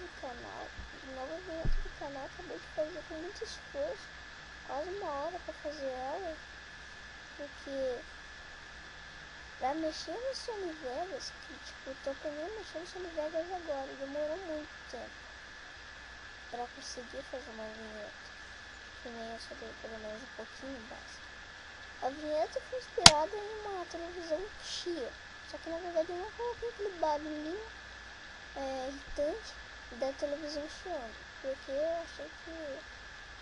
do canal. Nova vinheta do canal, acabei de fazer com muito esforço, quase 1 hora pra fazer ela, porque pra mexer no Sony Vegas, que tipo, tô aprendendo a mexer no Sony Vegas agora, demorou muito tempo pra conseguir fazer uma vinheta, que nem essa daí, pelo menos um pouquinho básica. A vinheta foi inspirada em uma televisão Chia, só que na verdade eu não coloquei aquele barulhinho irritante da televisão chiando, porque eu achei que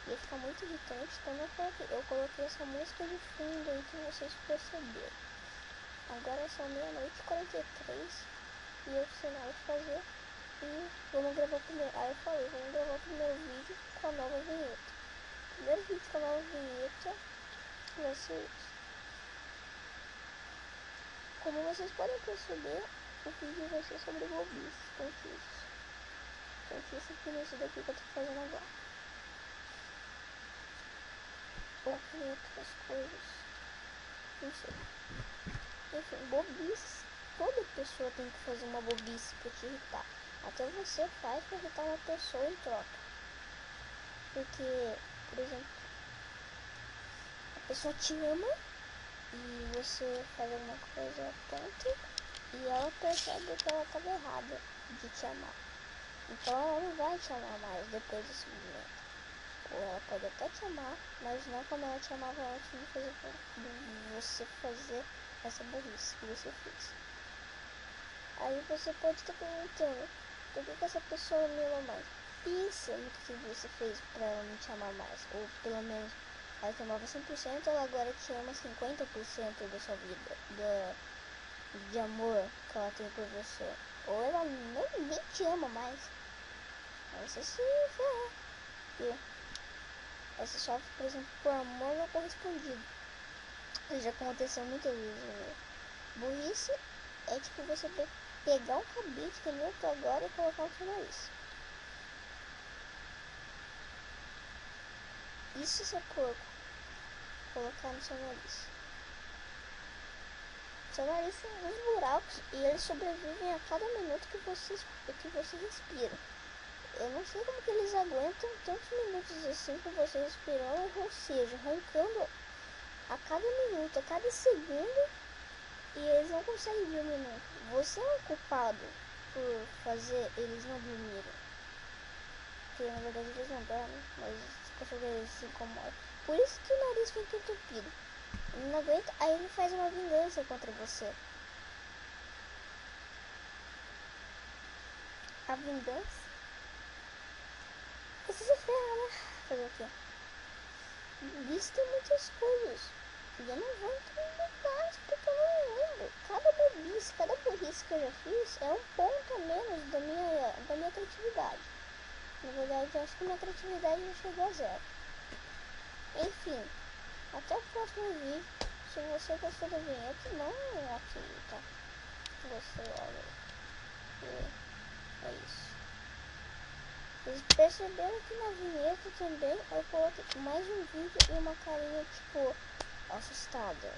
ia ficar muito irritante, então eu coloquei essa música de fundo aí que vocês perceberam. Agora são 00:43 e eu sinal de fazer e vamos gravar o primeiro. Aí eu falei, vamos gravar o primeiro vídeo com a nova vinheta. O primeiro vídeo com a nova vinheta vai ser isso. Como vocês podem perceber, o vídeo vai ser sobre bobices, conquistas. Conquistas que nesse daqui que eu tô fazendo agora. Ou que outras coisas. Não sei. Enfim, bobices. Toda pessoa tem que fazer uma bobice pra te irritar. Até você faz pra irritar uma pessoa em troca. Porque, por exemplo, a pessoa te ama e você faz alguma coisa tonta e ela percebe que ela estava errada de te amar. Então ela não vai te amar mais depois desse momento. Ou ela pode até te amar, mas não como ela te amava antes de você fazer essa burrice que você fez. Aí você pode estar perguntando, por que essa pessoa me ama mais? Pensa no que você fez pra ela não te amar mais. Ou pelo menos ela te amava 100%, ela agora te ama 50% da sua vida. De amor que ela tem por você. Ou ela nem te ama mais. Aí você se ferra. E aí você sofre, por exemplo, por amor não correspondido. Isso já aconteceu muitas vezes, né? Burrice é tipo você pegar um cabide que nem eu tô agora e colocar no seu nariz. Isso é porco. Colocar no seu nariz. Seu nariz tem uns buracos e eles sobrevivem a cada minuto que você respira. Eu não sei como que eles aguentam tantos minutos assim com você respirando, ou seja, roncando a cada minuto, a cada segundo, e eles não conseguem dormir. Você é o culpado por fazer eles não dormirem. Porque na verdade eles não dormem, mas eles se incomodam. Por isso que o nariz fica entupido. Ele não aguenta, aí ele faz uma vingança contra você. A vingança? Você se ferra, né? Fazer o quê? Isso tem muitas coisas. E eu não vou entrar em detalhes porque eu não lembro. Cada burrice que eu já fiz é um ponto a menos da minha criatividade. Na verdade, eu acho que minha criatividade já chegou a 0. Enfim, até o próximo vídeo. Se você gostou da vinheta, não aqui, tá? Você olha. É isso. Vocês perceberam que na vinheta também eu coloquei mais um vídeo e uma carinha tipo assustada.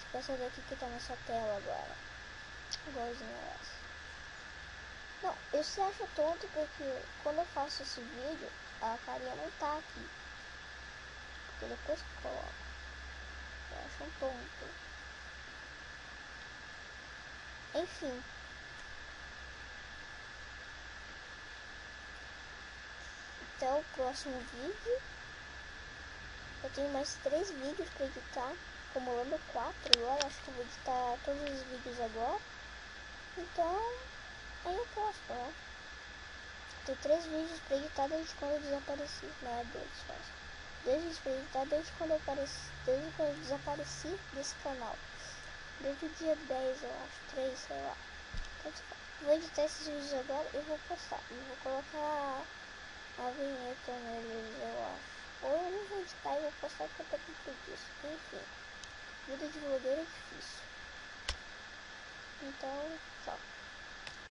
Tipo essa daqui que tá nessa tela agora. Igualzinho a essa. Não, eu se acho tonto porque quando eu faço esse vídeo a carinha não tá aqui. Porque depois que eu coloco. Eu acho um tonto. Enfim. Até o próximo vídeo. Eu tenho mais 3 vídeos pra editar, acumulando 4 agora. Acho que eu vou editar todos os vídeos agora. Então, aí eu posso, né? Tem 3 vídeos pra editar desde quando eu desapareci. Não é 2, mas 2 vídeos pra editar desde quando eu desapareci desse canal. Desde o dia 10, eu acho, 3, sei lá. Vou editar esses vídeos agora e vou postar. E vou colocar a vinheta neles, eu acho. Ou eu não vou editar e vou postar porque eu tô com preguiça. Enfim, vida de vlogueiro é difícil. Então, tchau.